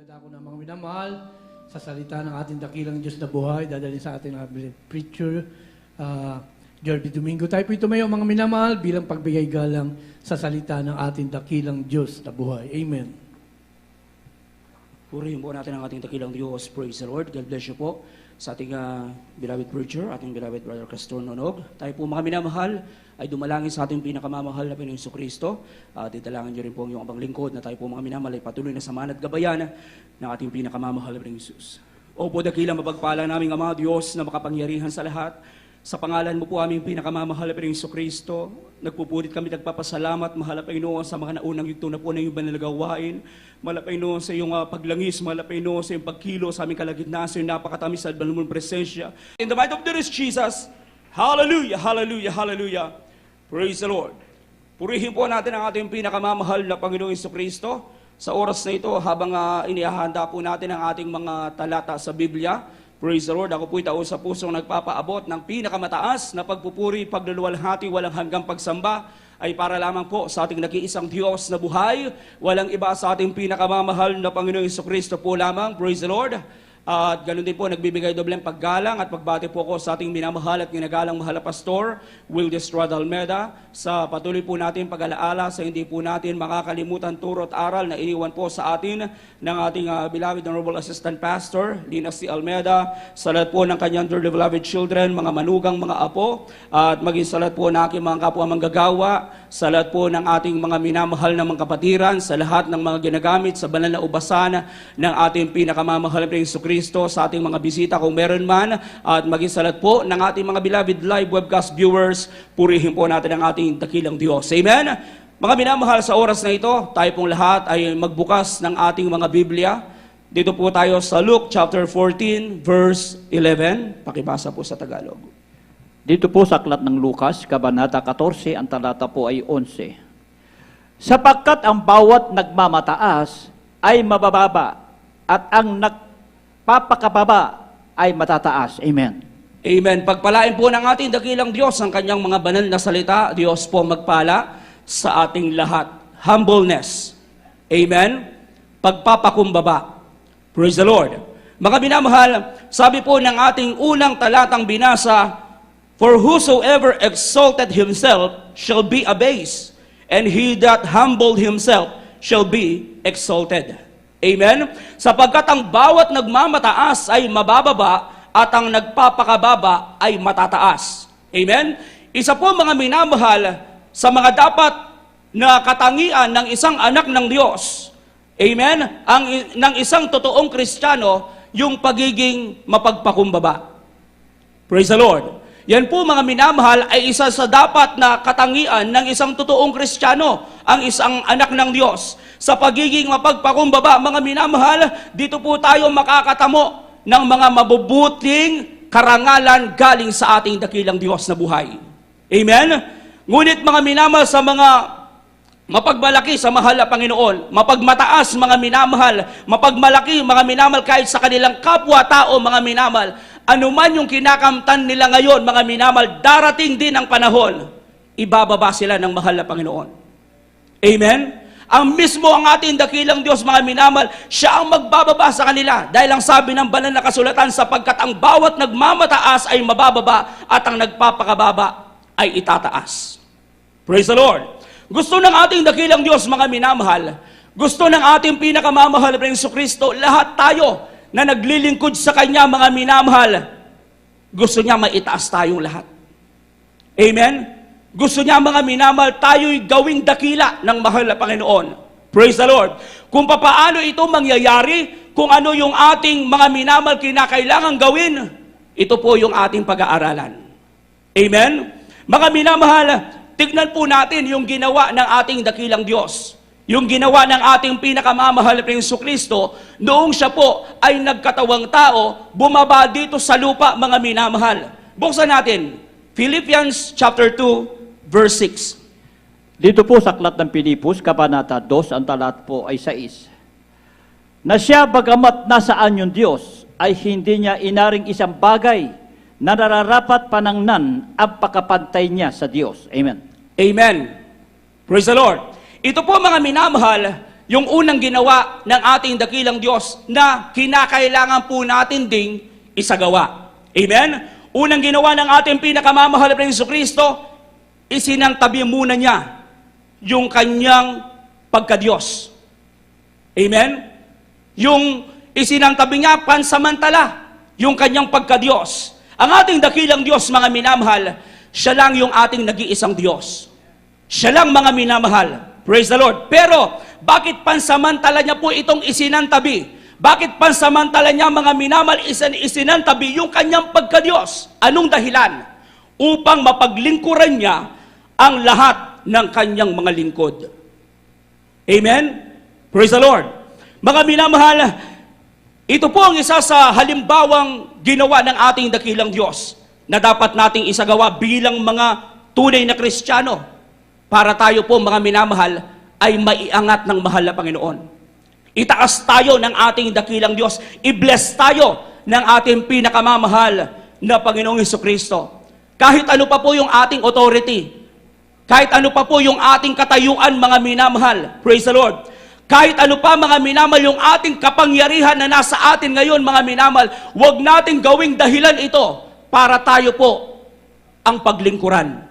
Dadako ng mga minamahal sa salita ng ating dakilang Diyos na buhay, dadalhin sa ating preacher, Jerby Domingo. Tayo po tumayo mga minamahal bilang pagbigay galang sa salita ng ating dakilang Diyos na buhay. Amen. Purihin po natin ang ating dakilang Diyos. Praise the Lord. God bless you po sa ating beloved preacher, ating beloved Brother Castor Nonog. Tayo po mga minamahal ay dumalangin sa ating pinakamamahal na Panginoong Jesucristo. Titalangin niyo rin po ang iyong abang lingkod na tayo po mga minamahal ay patuloy na samahan at gabayan ng ating pinakamamahal na Panginoong Jesus. Opo, dakilang mapagpala naming Ama Diyos na makapangyarihan sa lahat. Sa pangalan mo po aming pinakamamahal na Panginoong Jesucristo, nagpupulit kami nagpapasalamat, mahal na Panginoon, sa mga naunang yugto na po na iyong banalagawain. Mahal na Panginoon sa iyong paglangis, mahal na Panginoon sa iyong pagkilo, sa aming kalagitnaan, sa iyong napakatamis at banal mong presensya. In the might of the Lord Jesus, hallelujah, hallelujah, hallelujah. Praise the Lord. Purihin po natin ang ating pinakamamahal na Panginoong Jesucristo sa oras na ito habang inihahanda po natin ang ating mga talata sa Biblia. Praise the Lord. Ako po'y tao sa pusong nagpapaabot ng pinakamataas na pagpupuri, pagluluwalhati, walang hanggang pagsamba ay para lamang po sa ating nag-iisang Diyos na buhay. Walang iba sa ating pinakamamahal na Panginoong Jesucristo po lamang. Praise the Lord. At ganun din po, nagbibigay dobleng paggalang at pagbati po ko sa ating minamahal at ginagalang mahal na pastor, Will Destrada Almeda, sa patuloy po natin pag-alaala sa hindi po natin makakalimutan turo at aral na iniwan po sa atin ng ating beloved Honorable Assistant Pastor, Lina C. Almeda, sa lahat po ng kanyang dearly beloved children, mga manugang, mga apo, at maging sa lahat po ng aking mga kapwa manggagawa, sa lahat po ng ating mga minamahal na mga kapatiran, sa lahat ng mga ginagamit sa banal na ubasan ng ating pinakamamahal na Jesucristo, sa ating mga bisita kung meron man, at maging sa lahat po ng ating mga beloved live webcast viewers, purihin po natin ang ating dakilang Diyos. Amen? Mga minamahal, sa oras na ito, tayo pong lahat ay magbukas ng ating mga Biblia. Dito po tayo sa Luke chapter 14, verse 11. Pakibasa po sa Tagalog. Dito po sa aklat ng Lucas, Kabanata 14, ang talata po ay 11. Sapagkat ang bawat nagmamataas ay mabababa, at ang nagpapakababa ay matataas. Amen. Amen. Pagpalain po ng ating dakilang Diyos ang kanyang mga banal na salita. Diyos po magpala sa ating lahat. Humbleness. Amen. Pagpapakumbaba. Praise the Lord. Mga minamahal, sabi po ng ating unang talatang binasa, for whosoever exalted himself shall be abased, and he that humbled himself shall be exalted. Amen? Sapagkat ang bawat nagmamataas ay mabababa, at ang nagpapakababa ay matataas. Amen? Isa po mga minamahal sa mga dapat na katangian ng isang anak ng Diyos. Amen? Ng isang totoong Kristiyano, yung pagiging mapagpakumbaba. Praise the Lord. Yan po mga minamahal ay isa sa dapat na katangian ng isang totoong Kristiyano, ang isang anak ng Diyos. Sa pagiging mapagpakumbaba, mga minamahal, dito po tayo makakatamo ng mga mabubuting karangalan galing sa ating dakilang Diyos na buhay. Amen? Ngunit mga minamahal, sa mga mapagmalaki sa mahal na Panginoon, mapagmataas mga minamahal, mapagmalaki mga minamahal kahit sa kanilang kapwa-tao mga minamahal, anuman yung kinakamtan nila ngayon, mga minamahal, darating din ang panahon, ibababa sila ng mahal na Panginoon. Amen? Ang mismo ang ating dakilang Diyos, mga minamahal, siya ang magbababa sa kanila. Dahil ang sabi ng banal na kasulatan, sapagkat ang bawat nagmamataas ay mabababa, at ang nagpapakababa ay itataas. Praise the Lord. Gusto ng ating dakilang Diyos, mga minamahal, gusto ng ating pinakamamahal na Jesucristo, lahat tayo na naglilingkod sa Kanya, mga minamahal, gusto niya maitaas tayong lahat. Amen? Gusto niya, mga minamahal, tayo'y gawing dakila ng mahal na Panginoon. Praise the Lord. Kung papaano ito mangyayari, kung ano yung ating mga minamahal kinakailangan gawin, ito po yung ating pag-aaralan. Amen? Mga minamahal, tignan po natin yung ginawa ng ating dakilang Diyos. Yung ginawa ng ating pinakamamahal na Jesucristo, noong siya po ay nagkatawang tao, bumaba dito sa lupa, mga minamahal. Buksan natin, Philippians chapter 2, verse 6. Dito po sa aklat ng Pilipos, Kabanata 2, ang talat po ay 6. Na siya, bagamat nasaan yung Diyos, ay hindi niya inaring isang bagay na nararapat panangnan ang pakapantay niya sa Diyos. Amen. Amen. Praise the Lord. Ito po mga minamahal, yung unang ginawa ng ating dakilang Diyos na kinakailangan po natin ding isagawa. Amen? Unang ginawa ng ating pinakamamahal na Jesucristo, isinangtabi muna niya yung kanyang pagka-Diyos. Amen? Yung isinangtabi niya pansamantala yung kanyang pagka-Diyos. Ang ating dakilang Diyos, mga minamahal, siya lang yung ating nag-iisang Diyos. Siya lang, mga minamahal. Praise the Lord. Pero, bakit pansamantala niya po itong isinantabi? Bakit pansamantala niya, mga minamahal, isinantabi yung kanyang pagka-Diyos? Anong dahilan? Upang mapaglingkuran niya ang lahat ng kanyang mga lingkod. Amen? Praise the Lord. Mga minamahal, ito po ang isa sa halimbawang ginawa ng ating dakilang Diyos na dapat nating isagawa bilang mga tunay na Kristiyano. Para tayo po, mga minamahal, ay maiangat ng mahal na Panginoon. Itaas tayo ng ating dakilang Diyos. I-bless tayo ng ating pinakamamahal na Panginoong Jesucristo. Kahit ano pa po yung ating authority, kahit ano pa po yung ating katayuan, mga minamahal, praise the Lord. Kahit ano pa, mga minamahal, yung ating kapangyarihan na nasa atin ngayon, mga minamahal, huwag nating gawing dahilan ito para tayo po ang paglingkuran.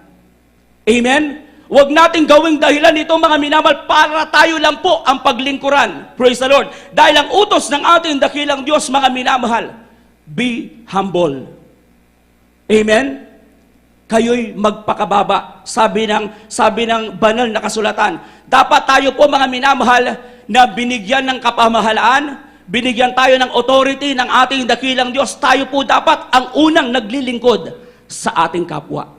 Amen? Huwag nating gawing dahilan ito, mga minamahal, para tayo lang po ang paglingkuran. Praise the Lord. Dahil ang utos ng ating dakilang Diyos, mga minamahal, be humble. Amen? Kayo'y magpakababa. Sabi ng banal na kasulatan. Dapat tayo po, mga minamahal, na binigyan ng kapamahalaan, binigyan tayo ng authority ng ating dakilang Diyos. Tayo po dapat ang unang naglilingkod sa ating kapwa.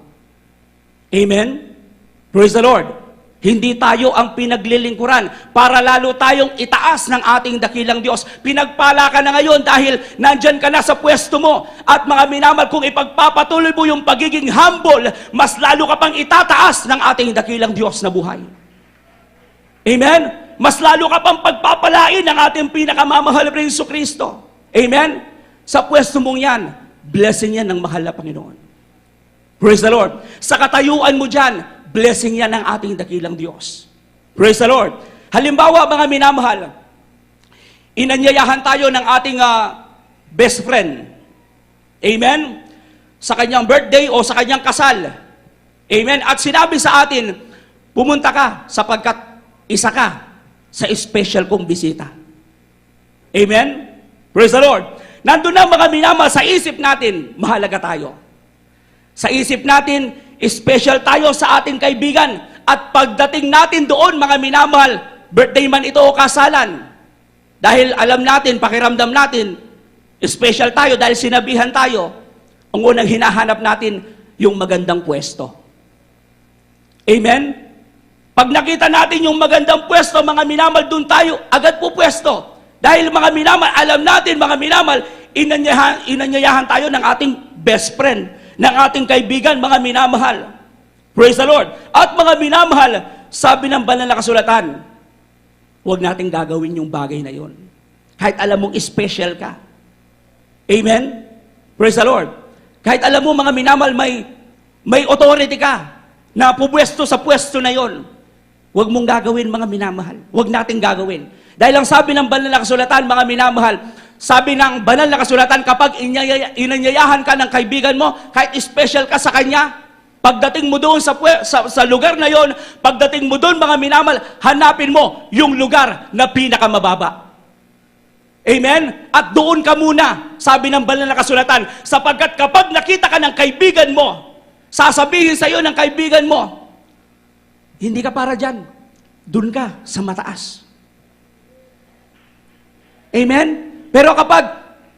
Amen? Praise the Lord. Hindi tayo ang pinaglilingkuran para lalo tayong itaas ng ating dakilang Diyos. Pinagpala ka na ngayon dahil nandyan ka na sa pwesto mo. At mga minamahal, kung ipagpapatuloy mo yung pagiging humble, mas lalo ka pang itataas ng ating dakilang Diyos na buhay. Amen? Mas lalo ka pang pagpapalain ng ating pinakamamahal na Jesucristo. Amen? Sa pwesto mong yan, blessing yan ng mahal na Panginoon. Praise the Lord. Sa katayuan mo dyan, blessing yan ng ating dakilang Diyos. Praise the Lord. Halimbawa, mga minamahal, inanyayahan tayo ng ating best friend. Amen? Sa kanyang birthday o sa kanyang kasal. Amen? At sinabi sa atin, pumunta ka sapagkat isa ka sa special kong bisita. Amen? Praise the Lord. Nandun na, mga minamahal, sa isip natin, mahalaga tayo. Sa isip natin, special tayo sa ating kaibigan. At pagdating natin doon, mga minamahal, birthday man ito o kasalan, dahil alam natin, pakiramdam natin, special tayo dahil sinabihan tayo, ang unang hinahanap natin, yung magandang pwesto. Amen? Pag nakita natin yung magandang pwesto, mga minamahal, doon tayo, agad po pwesto. Dahil mga minamahal, alam natin, mga minamahal, inanyayahan tayo ng ating best friend, ng ating kaibigan, mga minamahal. Praise the Lord. At mga minamahal, sabi ng banal na kasulatan, huwag nating gagawin yung bagay na yon. Kahit alam mong special ka. Amen? Praise the Lord. Kahit alam mo, mga minamahal, may authority ka na pupwesto sa pwesto na yon. Huwag mong gagawin, mga minamahal. Huwag nating gagawin. Dahil ang sabi ng banal na kasulatan, mga minamahal, sabi ng banal na kasulatan, kapag inanyayahan ka ng kaibigan mo, kahit special ka sa kanya, pagdating mo doon sa lugar na yon, pagdating mo doon, mga minamahal, hanapin mo yung lugar na pinakamababa. Amen? At doon ka muna, sabi ng banal na kasulatan, sapagkat kapag nakita ka ng kaibigan mo, sasabihin sa iyo ng kaibigan mo, hindi ka para dyan, doon ka sa mataas. Amen? Pero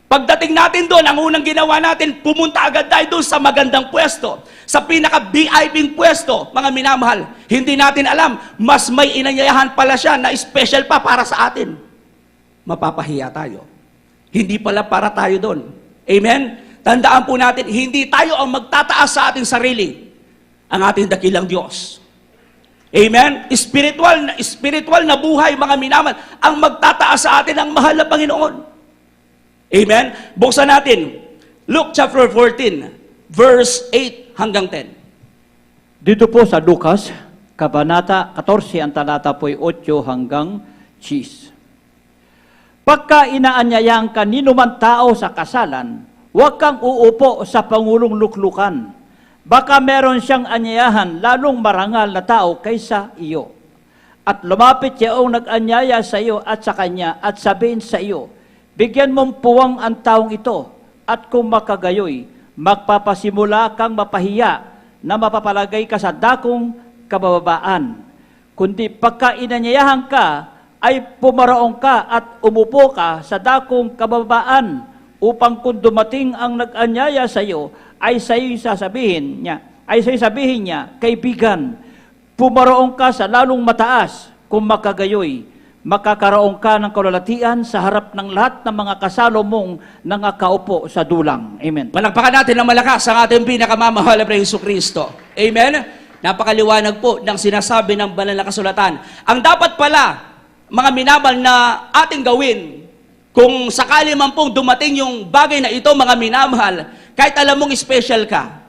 pagdating natin doon, ang unang ginawa natin, pumunta agad tayo doon sa magandang pwesto, sa pinaka-VIP pwesto, mga minamahal. Hindi natin alam, mas may inanyayahan pala siya na special pa para sa atin. Mapapahiya tayo. Hindi pala para tayo doon. Amen? Tandaan po natin, hindi tayo ang magtataas sa ating sarili. Ang ating dakilang Diyos. Amen? Spiritual na buhay, mga minamahal, ang magtataas sa atin ang mahal na Panginoon. Amen? Buksan natin. Luke chapter 14, verse 8 hanggang 10. Dito po sa Lucas, Kabanata 14, ang talata po ay 8 hanggang cheese. Pagka inaanyayahan ka ninuman tao sa kasalan, huwag kang uupo sa pangulong luklukan. Baka meron siyang anyayahan lalong marangal na tao kaysa iyo. At lumapit yaong nag-anyaya sa iyo at sa kanya at sabihin sa iyo, bigyan mong puwang ang taong ito, at kung makagayoy, magpapasimula kang mapahiya na mapapalagay ka sa dakong kababaan. Kundi pagka inanyayahan ka, ay pumaraong ka at umupo ka sa dakong kababaan upang kung dumating ang nag-anyaya sa iyo, ay sa'yo'y sasabihin niya, kaibigan, pumaraong ka sa lalong mataas, kung makagayoy, makakaroon ka ng kalalatian sa harap ng lahat ng mga kasalo mong nangakaupo sa dulang. Amen. Palakpakan natin ng malakas ang ating pinakamamahal na Jesucristo. Amen? Napakaliwanag po ng sinasabi ng banal na kasulatan. Ang dapat pala, mga minamahal na ating gawin, kung sakali man pong dumating yung bagay na ito, mga minamahal, kahit alam mong special ka,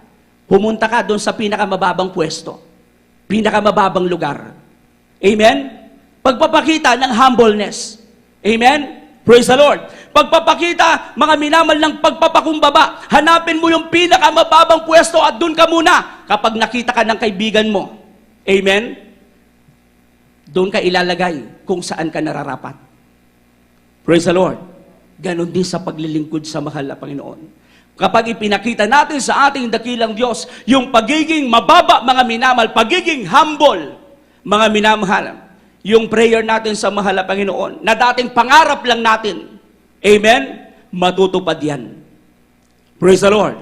pumunta ka doon sa pinakamababang pwesto, pinakamababang lugar. Amen? Pagpapakita ng humbleness. Amen? Praise the Lord. Pagpapakita, mga minamahal, ng pagpapakumbaba, hanapin mo yung pinakamababang pwesto at doon ka muna kapag nakita ka ng kaibigan mo. Amen? Doon ka ilalagay kung saan ka nararapat. Praise the Lord. Ganon din sa paglilingkod sa mahal na Panginoon. Kapag ipinakita natin sa ating dakilang Diyos, yung pagiging mababa, mga minamahal, pagiging humble, mga minamahal, yung prayer natin sa mahal na Panginoon, na dating pangarap lang natin, amen, matutupad yan. Praise the Lord.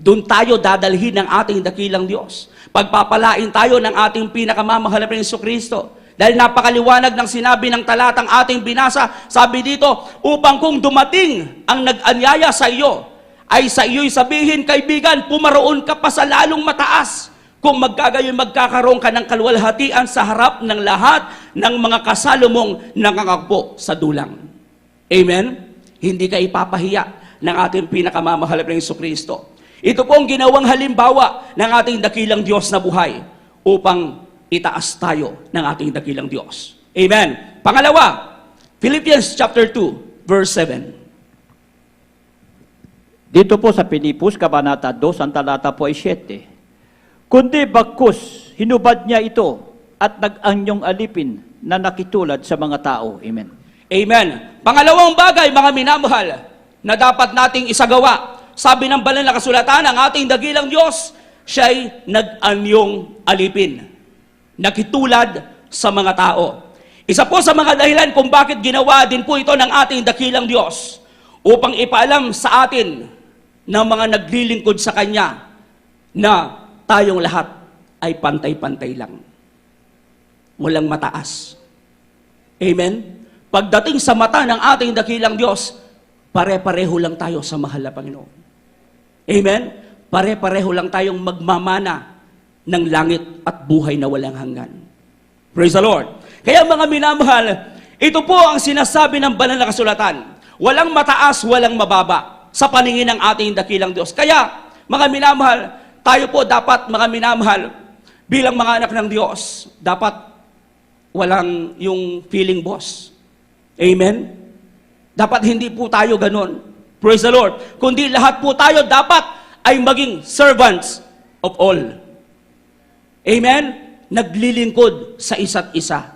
Doon tayo dadalhin ng ating dakilang Diyos. Pagpapalain tayo ng ating pinakamamahal na Jesucristo. Dahil napakaliwanag ng sinabi ng talatang ating binasa, sabi dito, upang kung dumating ang nag-anyaya sa iyo, ay sa iyo'y sabihin, kaibigan, pumaroon ka pa sa lalong mataas. Kung magkagayon, magkakaroon ka ng kaluwalhatian sa harap ng lahat ng mga kasalo mong nangangakpo sa dulang. Amen? Hindi ka ipapahiya ng ating pinakamamahal na Jesucristo. Ito po ang ginawang halimbawa ng ating dakilang Diyos na buhay upang itaas tayo ng ating dakilang Diyos. Amen. Pangalawa, Philippians chapter 2, verse 7. Dito po sa Pilipos, Kabanata 2, ang talata po ay 7. Kundi bagkus, hinubad niya ito at nag-anyong alipin na nakitulad sa mga tao. Amen. Amen. Pangalawang bagay, mga minamahal, na dapat nating isagawa. Sabi ng banal na kasulatan, ang ating dakilang Diyos, siya'y nag-anyong alipin. Nakitulad sa mga tao. Isa po sa mga dahilan kung bakit ginawa din po ito ng ating dakilang Diyos upang ipaalam sa atin ng mga naglilingkod sa Kanya na tayong lahat ay pantay-pantay lang. Walang mataas. Amen? Pagdating sa mata ng ating dakilang Diyos, pare-pareho lang tayo sa mahal na Panginoon. Amen? Pare-pareho lang tayong magmamana ng langit at buhay na walang hanggan. Praise the Lord. Kaya mga minamahal, ito po ang sinasabi ng banal na kasulatan. Walang mataas, walang mababa sa paningin ng ating dakilang Diyos. Kaya, mga minamahal, tayo po dapat, mga minamahal, bilang mga anak ng Diyos, dapat walang yung feeling boss. Amen? Dapat hindi po tayo ganon. Praise the Lord. Kundi lahat po tayo dapat ay maging servants of all. Amen? Naglilingkod sa isa't isa.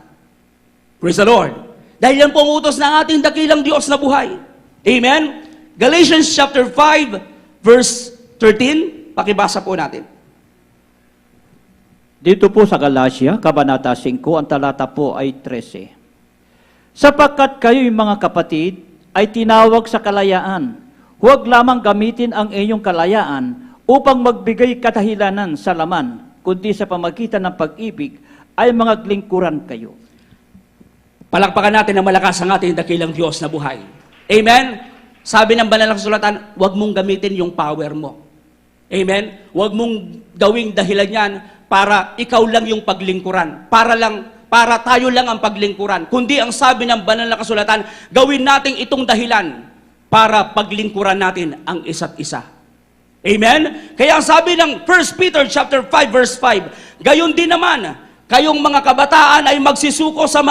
Praise the Lord. Dahil yan po ang utos ng ating dakilang Diyos na buhay. Amen? Galatians chapter 5, verse 13. Pakibasa po natin. Dito po sa Galatia, Kabanata 5, ang talata po ay 13. Sapagkat kayo'y mga kapatid, ay tinawag sa kalayaan. Huwag lamang gamitin ang inyong kalayaan upang magbigay katahilanan sa laman, kundi sa pamagitan ng pag-ibig ay mga lingkuran kayo. Palakpakan natin ng malakas ang ating dakilang Diyos na buhay. Amen? Sabi ng banal na kasulatan, huwag mong gamitin yung power mo. Amen? Huwag mong gawing dahilan yan para ikaw lang yung paglingkuran. Para tayo lang ang paglingkuran. Kundi ang sabi ng banal na kasulatan, gawin natin itong dahilan para paglingkuran natin ang isa't isa. Amen? Kaya ang sabi ng 1 Peter chapter 5 verse 5, gayon din naman, kayong mga kabataan ay magsisuko sa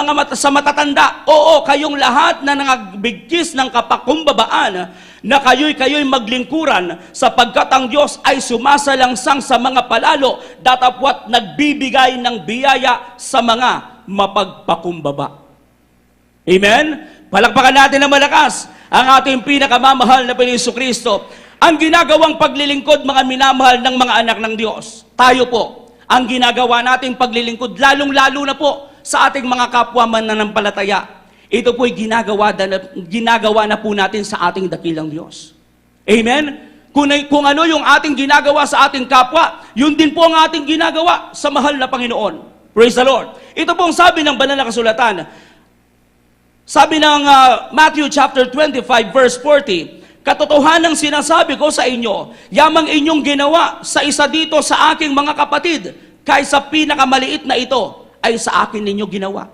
matatanda. Oo, kayong lahat na nangagbigkis ng kapakumbabaan na kayo'y maglingkuran sapagkat ang Diyos ay sumasalangsang sa mga palalo, datapwat nagbibigay ng biyaya sa mga mapagpakumbaba. Amen? Palakpakan natin na malakas ang ating pinakamamahal na Panginoong Kristo. Ang ginagawang paglilingkod, mga minamahal ng mga anak ng Diyos, tayo po, ang ginagawa nating paglilingkod, lalong-lalo na po sa ating mga kapwa mananampalataya. Ito po'y ginagawa na po natin sa ating dakilang Diyos. Amen? Kung ano yung ating ginagawa sa ating kapwa, yun din po ang ating ginagawa sa mahal na Panginoon. Praise the Lord. Ito pong sabi ng banal na kasulatan. Sabi ng Matthew chapter 25 verse 40, katotohanang sinasabi ko sa inyo, yamang inyong ginawa sa isa dito sa aking mga kapatid, kaysa pinakamaliit na ito, ay sa akin ninyo ginawa.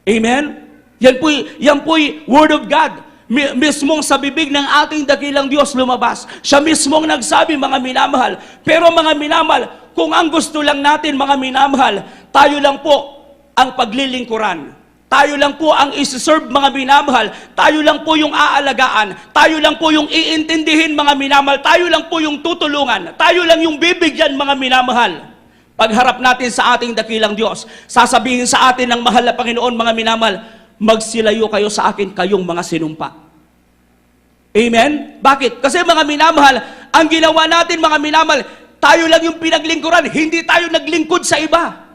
Amen? Yan po'y word of God. Mismong sa bibig ng ating dakilang Diyos lumabas. Siya mismong nagsabi, mga minamahal. Pero mga minamahal, kung ang gusto lang natin, mga minamahal, tayo lang po ang paglilingkuran. Tayo lang po ang isi-serve, mga minamahal. Tayo lang po yung aalagaan. Tayo lang po yung iintindihin, mga minamahal. Tayo lang po yung tutulungan. Tayo lang yung bibigyan, mga minamahal. Pagharap natin sa ating dakilang Diyos, sasabihin sa atin ng mahal na Panginoon, mga minamahal, magsilayo kayo sa akin, kayong mga sinumpa. Amen? Bakit? Kasi mga minamahal, ang ginawa natin, mga minamahal, tayo lang yung pinaglingkuran, hindi tayo naglingkod sa iba.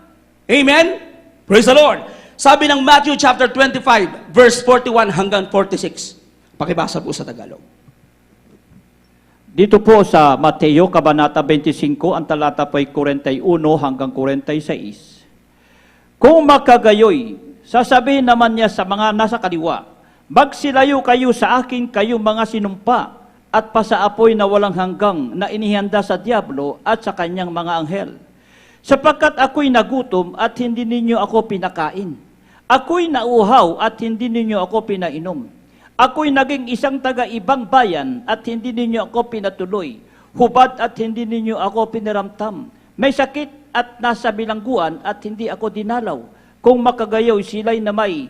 Amen? Praise the Lord. Sabi ng Matthew chapter 25, verse 41 hanggang 46. Pakibasa po sa Tagalog. Dito po sa Mateo, Kabanata 25, ang talata po ay 41 hanggang 46. Kung makagayoy, sasabihin naman niya sa mga nasa kaliwa, magsilayo kayo sa akin, kayong mga sinumpa, at pasaapoy na walang hanggang na inihanda sa diablo at sa kanyang mga anghel. Sapagkat ako'y nagutom at hindi ninyo ako pinakain. Ako'y nauhaw at hindi ninyo ako pinainom. Ako'y naging isang taga-ibang bayan at hindi ninyo ako pinatuloy. Hubad at hindi ninyo ako piniramtam. May sakit at nasa bilangguan at hindi ako dinalaw. Kung makagayaw sila na may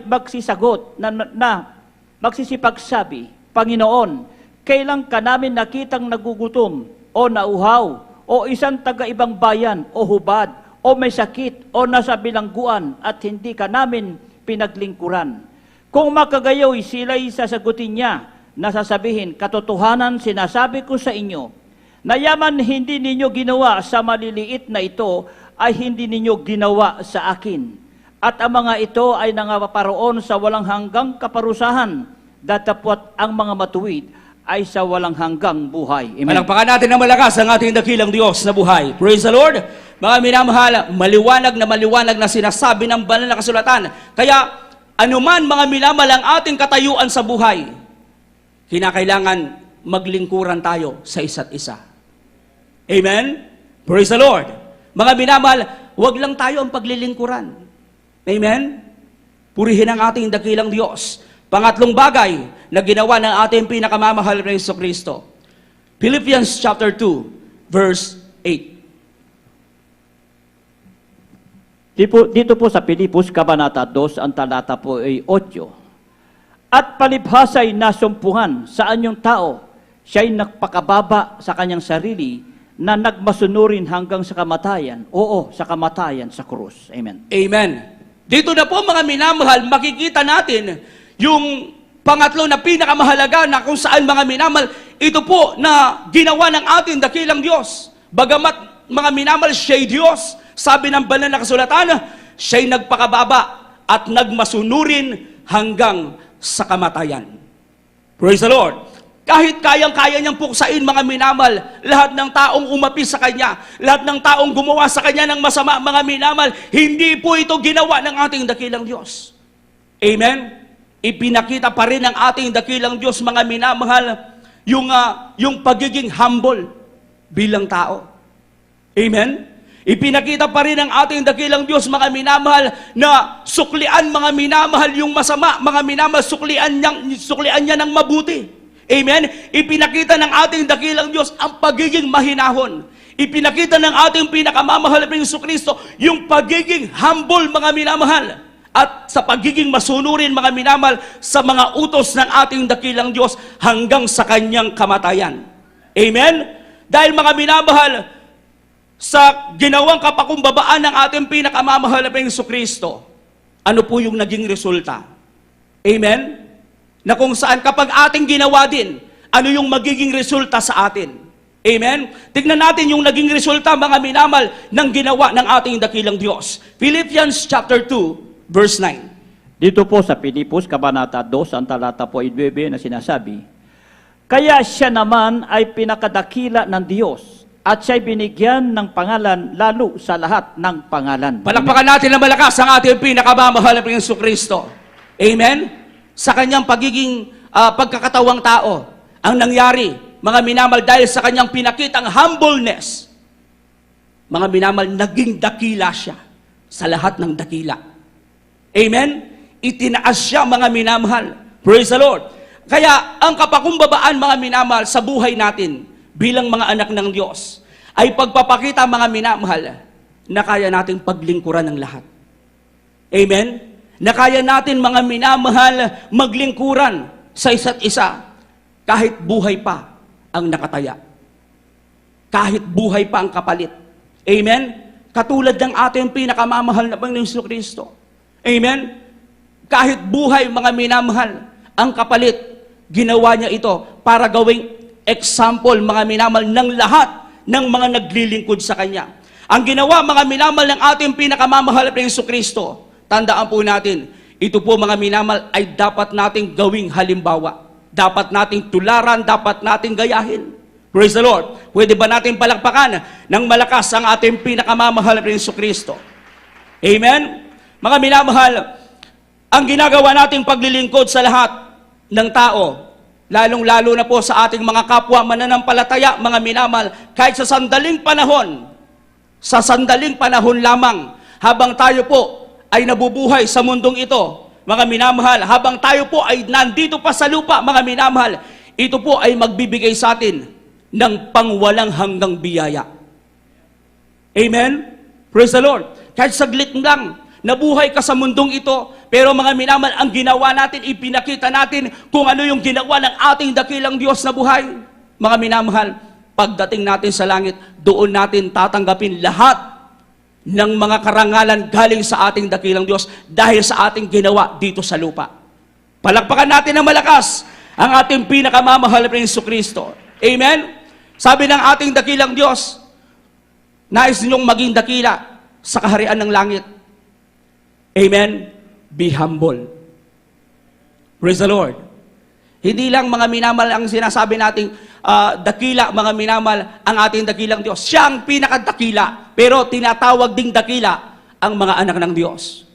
magsisagot na magsisipagsabi, Panginoon, kailan ka namin nakitang nagugutom o nauhaw o isang taga-ibang bayan o hubad o may sakit, o nasa bilangguan, at hindi ka namin pinaglingkuran. Kung makagayaw, sila'y sasagutin niya, na sasabihin, katotohanan sinasabi ko sa inyo, na yaman hindi ninyo ginawa sa maliliit na ito, ay hindi ninyo ginawa sa akin. At ang mga ito ay nangaparoon sa walang hanggang kaparusahan, datapwat ang mga matuwid ay sa walang hanggang buhay. Amen. Palakpakan natin ng malakas ang ating dakilang Diyos na buhay. Praise the Lord. Mga minamahal, maliwanag na sinasabi ng banal na kasulatan. Kaya, anuman mga minamahal ang ating katayuan sa buhay, kinakailangan maglingkuran tayo sa isa't isa. Amen? Praise the Lord. Mga minamahal, huwag lang tayo ang paglilingkuran. Amen? Purihin ang ating dakilang Diyos. Pangatlong bagay na ginawa ng ating pinakamamahal na Hesus Kristo. Philippians chapter 2, verse 8. Dito po sa Pilipos, Kabanata 2, ang talata po ay 8. At palibhasa'y nasumpuhan sa anyong tao, siya'y nagpakababa sa kanyang sarili, na nagmasunurin hanggang sa kamatayan. Oo, sa kamatayan sa krus. Amen. Amen. Dito na po mga minamahal, makikita natin yung pangatlo na pinakamahalaga na kung saan mga minamahal, ito po na ginawa ng ating dakilang Diyos. Bagamat mga minamahal, siya'y Diyos, sabi ng banal na kasulatan, siya'y nagpakababa at nagmasunurin hanggang sa kamatayan. Praise the Lord. Kahit kayang-kaya niyang puksain, mga minamahal, lahat ng taong umapi sa Kanya, lahat ng taong gumawa sa Kanya ng masama, mga minamahal, hindi po ito ginawa ng ating dakilang Diyos. Amen? Ipinakita pa rin ng ating dakilang Diyos, mga minamahal, yung pagiging humble bilang tao. Amen? Ipinakita pa rin ng ating dakilang Diyos, mga minamahal, na suklian, mga minamahal, yung masama, mga minamahal, suklian niya ng mabuti. Amen? Ipinakita ng ating dakilang Diyos ang pagiging mahinahon. Ipinakita ng ating pinakamamahal na Jesucristo yung pagiging humble, mga minamahal. At sa pagiging masunurin, mga minamahal, sa mga utos ng ating dakilang Diyos hanggang sa kanyang kamatayan. Amen? Dahil mga minamahal, sa ginawang kapakumbabaan ng ating pinakamamahal na Jesucristo, ano po yung naging resulta? Amen? Na kung saan kapag ating ginawa din, ano yung magiging resulta sa atin? Amen? Tignan natin yung naging resulta, mga minamal, ng ginawa ng ating dakilang Diyos. Philippians chapter 2, verse 9. Dito po sa Pilipos, Kabanata 2, ang talata po ay 9 na sinasabi, kaya siya naman ay pinakadakila ng Diyos at siya'y binigyan ng pangalan lalo sa lahat ng pangalan. Palakpakan natin na malakas ang ating pinakamamahal na Jesucristo. Amen? Sa kanyang pagiging pagkakatawang tao, ang nangyari, mga minamal, dahil sa kanyang pinakitang humbleness, mga minamal, naging dakila siya sa lahat ng dakila. Amen? Itinaas siya, mga minamahal. Praise the Lord. Kaya ang kapakumbabaan, mga minamahal, sa buhay natin bilang mga anak ng Diyos ay pagpapakita, mga minamahal, na kaya nating paglingkuran ng lahat. Amen? Na kaya natin, mga minamahal, maglingkuran sa isa't isa kahit buhay pa ang nakataya. Kahit buhay pa ang kapalit. Amen? Katulad ng ating pinakamamahal na Panginoong Jesucristo. Amen? Kahit buhay, mga minamahal, ang kapalit, ginawa niya ito para gawing example, mga minamahal, ng lahat ng mga naglilingkod sa Kanya. Ang ginawa, mga minamahal, ng ating pinakamamahal na Jesucristo, tandaan po natin, ito po, mga minamal, ay dapat nating gawing halimbawa. Dapat nating tularan, dapat nating gayahin. Praise the Lord. Pwede ba natin palakpakan ng malakas ang ating pinakamamahal na Jesucristo? Amen? Mga minamahal, ang ginagawa nating paglilingkod sa lahat ng tao, lalong-lalo na po sa ating mga kapwa mananampalataya, mga minamal, kahit sa sandaling panahon lamang, habang tayo po ay nabubuhay sa mundong ito, mga minamahal, habang tayo po ay nandito pa sa lupa, mga minamahal, ito po ay magbibigay sa atin ng pangwalang hanggang biyaya. Amen? Praise the Lord. Kahit saglit lang, nabuhay ka sa mundong ito, pero mga minamahal, ang ginawa natin, ipinakita natin kung ano yung ginawa ng ating dakilang Diyos na buhay. Mga minamahal, pagdating natin sa langit, doon natin tatanggapin lahat ng mga karangalan galing sa ating dakilang Diyos dahil sa ating ginawa dito sa lupa. Palakpakan natin ng malakas ang ating pinakamamahal na Jesucristo. Amen? Sabi ng ating dakilang Diyos, nais ninyong maging dakila sa kaharian ng langit. Amen? Be humble. Praise the Lord. Hindi lang, mga minamal, ang sinasabi nating dakila, mga minamal, ang ating dakilang Diyos. Siya ang pinakadakila, pero tinatawag ding dakila ang mga anak ng Diyos.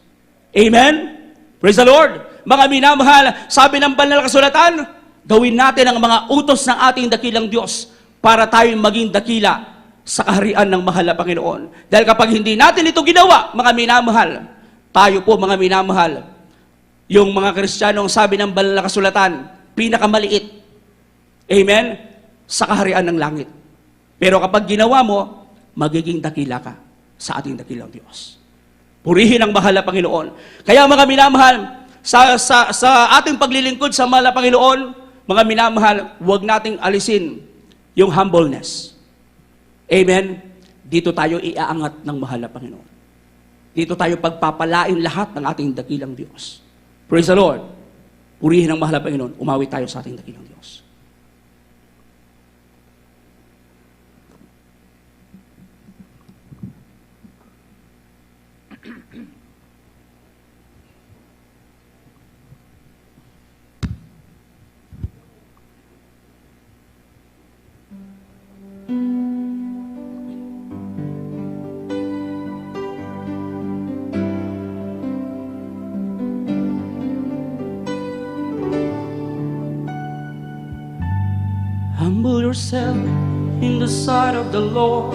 Amen? Praise the Lord. Mga minamahal, sabi ng banal na kasulatan, gawin natin ang mga utos ng ating dakilang Diyos para tayong maging dakila sa kaharian ng mahal na Panginoon. Dahil kapag hindi natin ito ginawa, mga minamahal, tayo po, mga minamahal, yung mga Kristiyanong sabi ng banal na kasulatan, pinakamaliit. Amen? Sa kaharian ng langit. Pero kapag ginawa mo, magiging dakila ka sa ating dakilang Diyos. Purihin ang mahal na Panginoon. Kaya, mga minamahal, sa ating paglilingkod sa mahal na Panginoon, mga minamahal, huwag nating alisin yung humbleness. Amen? Dito tayo iaangat ng mahal na Panginoon. Dito tayo pagpapalain lahat ng ating dakilang Diyos. Praise the Lord. Purihin ang mahal na Panginoon. Umawi tayo sa ating dakilang Diyos. Humble yourself in the sight of the Lord.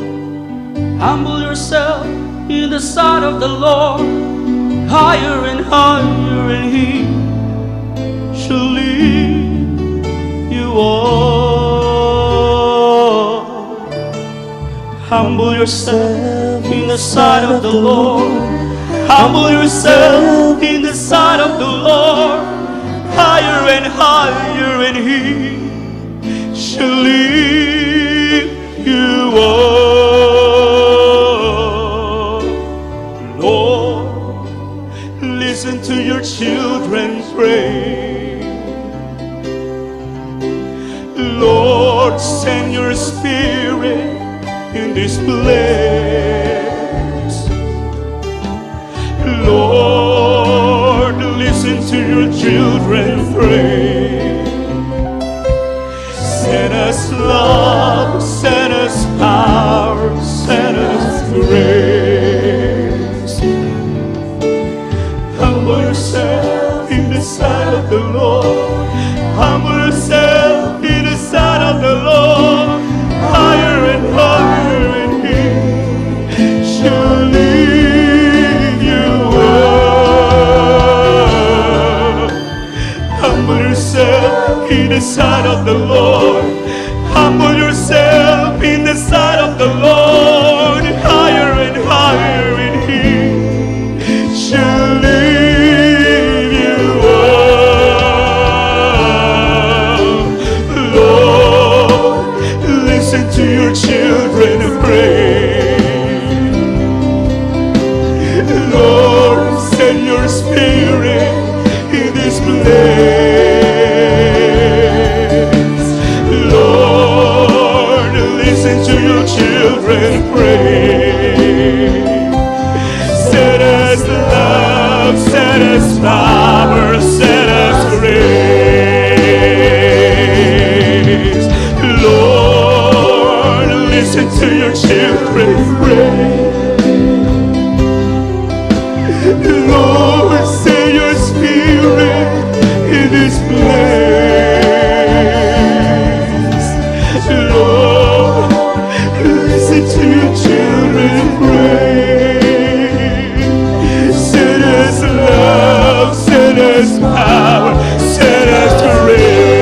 Humble yourself in the sight of the Lord. Higher and higher, and He shall lead you on. Humble yourself in the sight of the Lord. Humble yourself in the sight of the Lord. Higher and higher, and He shall lift you up. Lord, listen to your children pray. Lord, send your Spirit in this place. Lord, listen to your children pray. Send us love, send us power, send us grace. Humble yourself in the sight of the Lord. Humble yourself in the sight of the Lord. Higher and higher, and He shall lift you up. Humble yourself in the sight of the Lord. Humble yourself in the sight of the Lord. Higher and higher, and He shall lift you up. Lord, listen to your children pray. Lord, send your Spirit in this place. Lord, listen to your children pray. Set us love, set us power, set us grace. Lord, listen to your children pray. Lord, send your Spirit in this place. Lord, listen to your children pray. Send us love, send us power, send us grace.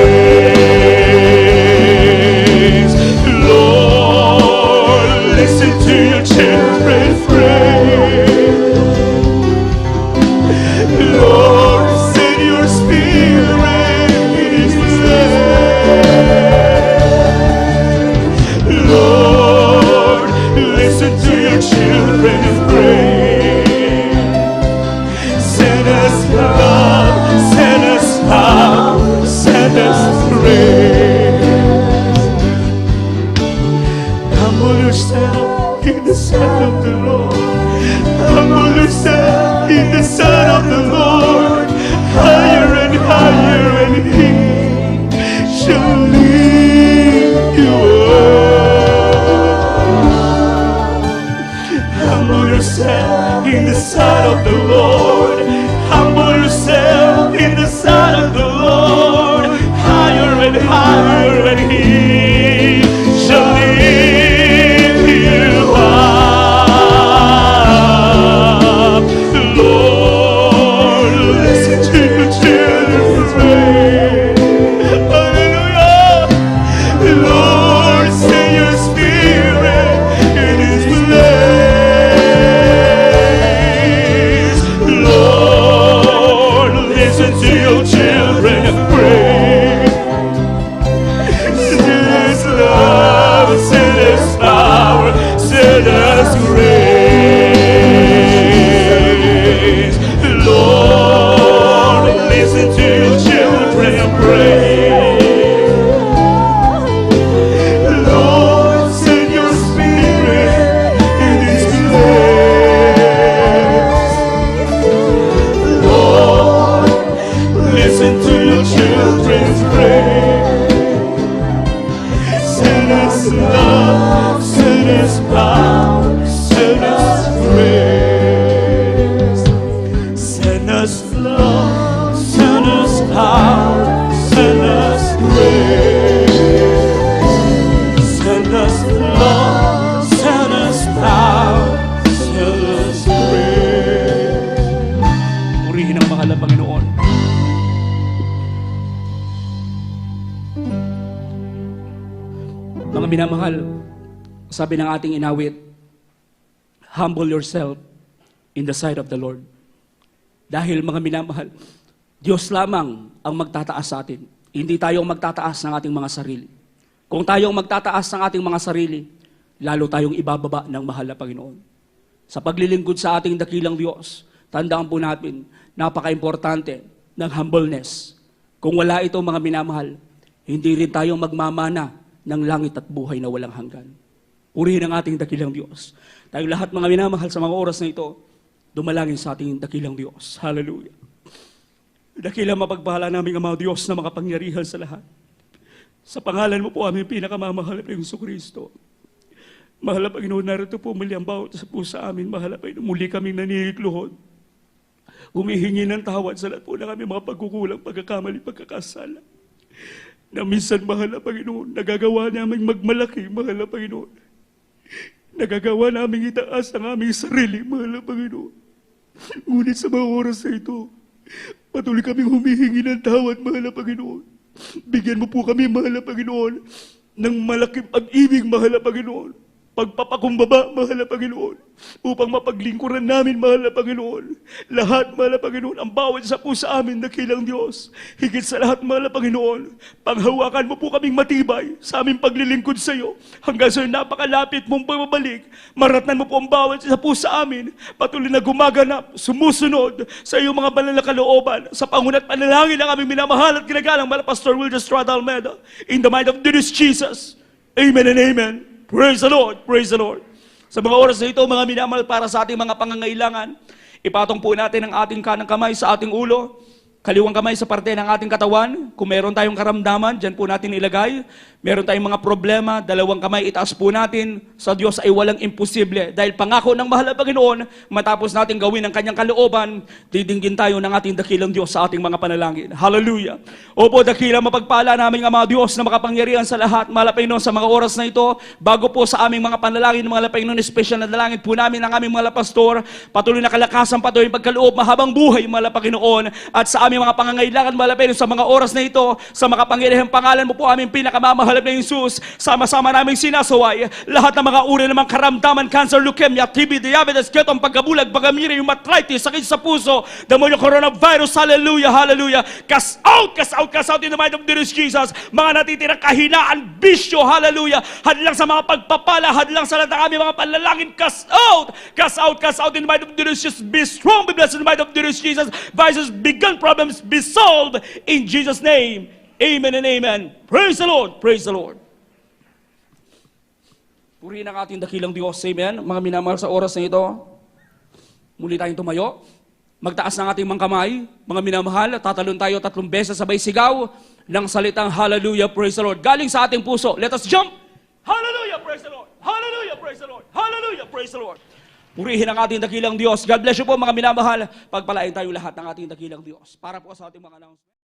Lord, listen to your children pray. Lord, send your Spirit in this place. Lord, listen to your children pray. Send us love, send us power, send us grace. Humble yourself in the sight of the Lord. Humble yourself in the sight of the Lord. Higher and higher, and He shall lift you up. Humble yourself in the sight of the Lord. Humble yourself in the sight of the Lord. Higher and higher, and He shall lift you up. Lord, listen to your children pray. Hallelujah. Lord, send your Spirit in this place. Lord, listen to your children pray. Send us love, send us power, send us grace. Lord, listen to your children pray. Lord, send your Spirit in this place. Lord, listen to your children pray. Send us love, send us power, send us grace. Send us love, send us power, send us grace. Send us love, send us power, send us grace. Purihin ang mahal na Panginoon. Mga minamahal, Sabi ng ating inawit, humble yourself in the sight of the Lord. Dahil mga minamahal, Diyos lamang ang magtataas sa atin. Hindi tayong magtataas ng ating mga sarili. Kung tayong magtataas ng ating mga sarili, lalo tayong ibababa ng mahal na Panginoon. Sa paglilingkod sa ating dakilang Diyos, tandaan po natin, napaka-importante ng humbleness. Kung wala ito mga minamahal, hindi rin tayo magmamana ng langit at buhay na walang hanggan. Purihin ang ating dakilang Diyos. Tayong lahat mga minamahal sa mga oras na ito, dumalangin sa ating dakilang Diyos. Hallelujah. Dakilang mapagpahala namin ang mga Diyos na makapangyarihan sa lahat. Sa pangalan mo po aming pinakamamahal na Jesucristo. Mahal na Panginoon, narito po muli ang bawat po sa amin. Mahal na Panginoon, muli kaming naninigluhod. Humihingi ng tawad sa lahat po ng aming mga pagkukulang, pagkakamali, pagkakasala. Na minsan, mahal na Panginoon, nagagawa namin magmalaki, mahal na Panginoon. Nagagawa namin itaas ang aming sarili, mahal na Panginoon. Ngunit sa mga oras na ito, patuloy kaming humihingi ng tawad, mahal na Panginoon. Bigyan mo po kami, mahal na Panginoon, ng malaking pag-ibig, mahal na Panginoon. Pagpapakumbaba, mahal na Panginoon, upang mapaglingkuran namin, mahal na Panginoon. Lahat, mahal na Panginoon, ang bawat isa po sa amin, dakilang Diyos. Higit sa lahat, mahal na Panginoon, panghawakan mo po kaming matibay sa aming paglilingkod sa iyo. Hanggang sa napakalapit mong pagbabalik, maratnan mo po ang bawat isa po sa amin, patuloy na gumaganap, sumusunod sa iyong mga banal na kalooban, sa pangunat panalangin ng aming minamahal at ginagalang mahal Pastor Will Estrada Almeida. In the might of Jesus. Amen and amen. Praise the Lord, praise the Lord. Sa mga oras na ito, mga minamahal, para sa ating mga pangangailangan, ipatong po natin ang ating kanang kamay sa ating ulo, kaliwang kamay sa parte ng ating katawan. Kung meron tayong karamdaman, dyan po natin ilagay. Meron tayong mga problema, dalawang kamay itaas po natin. Sa Diyos ay walang imposible. Dahil pangako ng mahal na Panginoon, matapos natin gawin ang kanyang kalooban, didinggin tayo ng ating dakilang Diyos sa ating mga panalangin. Hallelujah. Opo, dakilang mapagpala namin ang mga Diyos na makapangyarihan sa lahat. Mahal na Panginoon, sa mga oras na ito, bago po sa aming mga panalangin, mahal na Panginoon, special na dalangin po namin ang aming mga pastor, patuloy na kalakasan, patuloy pagkaloob, mahabang buhay, mahal na Panginoon, at sa aming mga pangangailangan, mahal na Panginoon, sa mga oras na ito, sa makapangyarihang pangalan mo po aming pinakamamahal na Jesus, sama-sama naming sinasaway lahat ng mga uri ng mga karamdaman, cancer, leukemia, TB, diabetes, ketong, pagkabulag, pagamiri, yung arthritis, sakit sa puso, demonyo, coronavirus, hallelujah, hallelujah, cast out, cast out, cast out in the might of Jesus, mga natitirang kahinaan, bisyo, hallelujah, hadlang sa mga pagpapala, hadlang sa lahat ng aming mga panlalangin, cast out, cast out, cast out in the might of Jesus, be strong, be blessed in the might of Jesus, vices, begun problems, be solved in Jesus' name. Amen and amen. Praise the Lord. Praise the Lord. Purihin ang ating dakilang Diyos. Amen. Mga minamahal, sa oras na ito, muli tayong tumayo. Magtaas ng ating mga kamay. Mga minamahal, tatalon tayo 3 beses sabay sigaw ng salitang hallelujah, praise the Lord. Galing sa ating puso. Let us jump. Hallelujah, praise the Lord. Hallelujah, praise the Lord. Hallelujah, praise the Lord. Purihin ang ating dakilang Diyos. God bless you po mga minamahal. Pagpalain tayo lahat ng ating dakilang Diyos. Para po sa ating mga announcement.